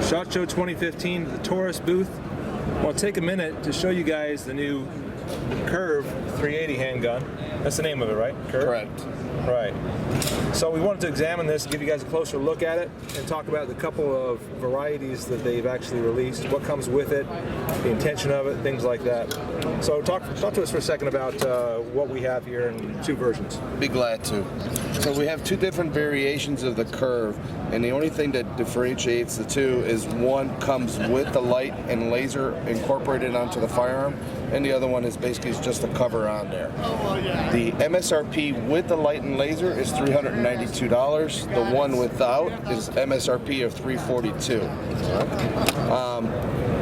SHOT Show 2015, the Taurus booth. I want to take a minute to show you guys the new Curve 380 handgun. That's the name of it, right? Curve? Correct. Right. So we wanted to examine this, give you guys a closer look at it, and talk about the couple of varieties that they've actually released, what comes with it, the intention of it, things like that. So talk to us for a second about what we have here in two versions. Be glad to. So we have two different variations of the Curve, and the only thing that differentiates the two is one comes with the light and laser incorporated onto the firearm, and the other one is basically just a cover on there. The MSRP with the light and laser is $392. The one without is MSRP of $342.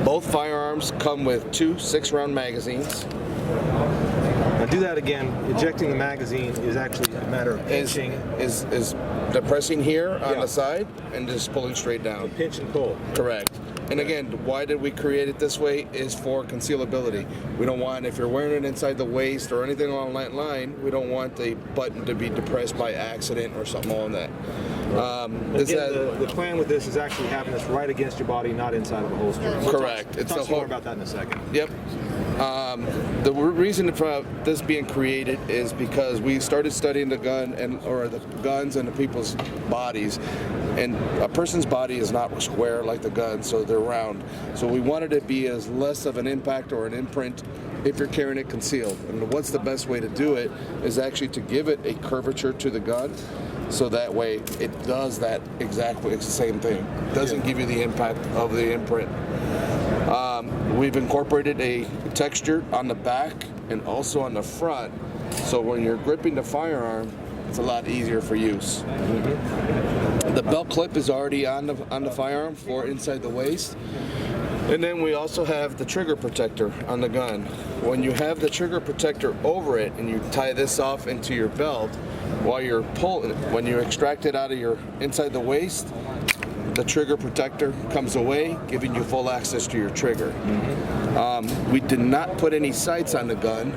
Both firearms come with two 6-round magazines. Now do that again. Ejecting the magazine is actually a matter of pinching. Is depressing here on the side and just pulling straight down. Pinch and pull. Correct. And again, why did we create it this way is for concealability. We don't want, if you're wearing it inside the waist or anything along that line, we don't want the button to be depressed by accident or something along that. The plan with this is actually having this right against your body, not inside of a holster. Correct. We'll talk more about that in a second. Yep. The reason for this being created is because we started studying the the guns and the people's bodies, and a person's body is not square like the gun, so they're round. So we wanted it to be as less of an impact or an imprint if you're carrying it concealed. And what's the best way to do it is actually to give it a curvature to the gun, so that way it does that exactly, it's the same thing. It doesn't give you the impact of the imprint. We've incorporated a texture on the back and also on the front, so when you're gripping the firearm, it's a lot easier for use. The belt clip is already on the firearm for inside the waist. And then we also have the trigger protector on the gun. When you have the trigger protector over it and you tie this off into your belt, while you're pulling, when you extract it out of your inside the waist, the trigger protector comes away, giving you full access to your trigger. We did not put any sights on the gun.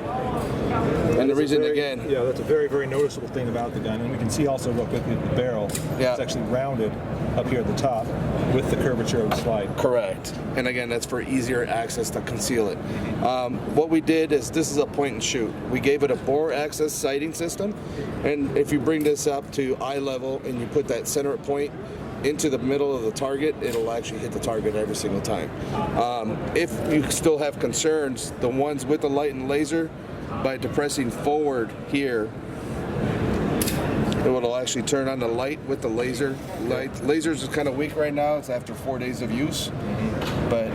And the reason, again... Yeah, that's a very, very noticeable thing about the gun. And we can see also, look, at the barrel. Yeah. It's actually rounded up here at the top with the curvature of the slide. Correct. And again, that's for easier access to conceal it. What we did is, this is a point and shoot. We gave it a bore access sighting system. And if you bring this up to eye level and you put that center point into the middle of the target, it'll actually hit the target every single time. If you still have concerns, the ones with the light and laser, by depressing forward here, it will actually turn on the light with the laser. Lasers is kind of weak right now. It's after 4 days of use, but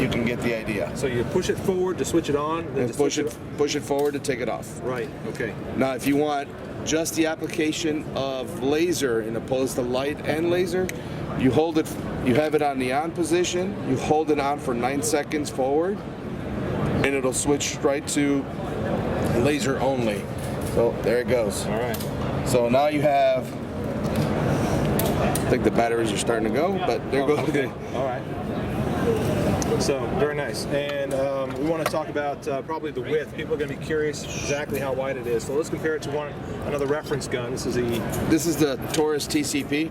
you can get the idea. So you push it forward to switch it on, then and push it forward to take it off. Right. Okay. Now, if you want just the application of laser in opposed to light and laser, you hold it. You have it on the on position. You hold it on for 9 seconds forward, and it'll switch right to laser only. So there it goes. All right. So now you have, I think the batteries are starting to go, but there goes. Okay. All right. So very nice. And we want to talk about probably the width. People are going to be curious exactly how wide it is. So let's compare it to another reference gun. This is the Taurus TCP.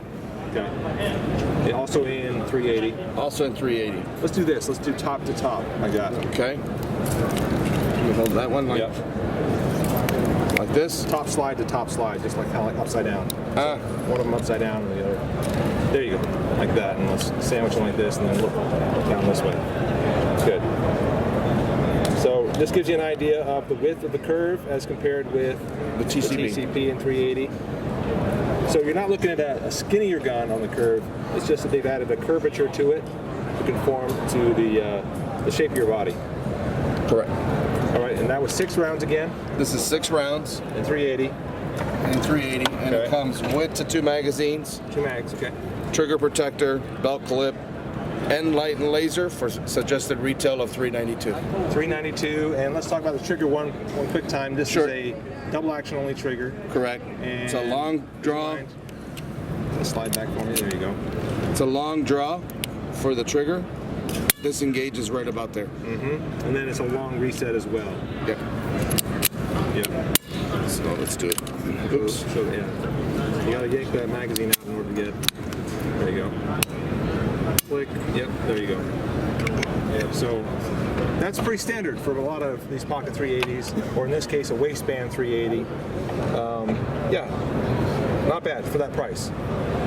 Okay. Also in 380. Also in 380. Let's do this. Let's do top to top. I got it. Okay. You hold that one like this. Top slide to top slide, just like upside down. So one of them upside down and the other. There you go. Like that. And let's sandwich them like this and then look down this way. Good. So this gives you an idea of the width of the Curve as compared with the TCP and 380. So you're not looking at a skinnier gun on the Curve. It's just that they've added a curvature to it to conform to the shape of your body. Correct. All right, and that was 6 rounds again? This is 6 rounds. In 380. In 380, and it comes with the 2 magazines. 2 mags, okay. Trigger protector, belt clip, and light and laser for suggested retail of $392. $392, and let's talk about the trigger one quick time. This is a double action only trigger. Correct. And it's a long draw. Slide back for me, there you go. It's a long draw for the trigger. This engages right about there. And then it's a long reset as well. Yep. Yep. So let's do it. Oops. So yeah, you gotta yank that magazine out in order to get. There you go. flick. Yep, there you go. Yeah, so that's pretty standard for a lot of these pocket 380s, or in this case, a waistband 380. Yeah, not bad for that price.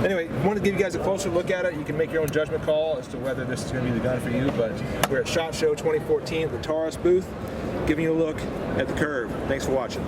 Anyway, wanted to give you guys a closer look at it. You can make your own judgment call as to whether this is going to be the gun for you, but we're at SHOT Show 2014 at the Taurus booth, giving you a look at the Curve. Thanks for watching.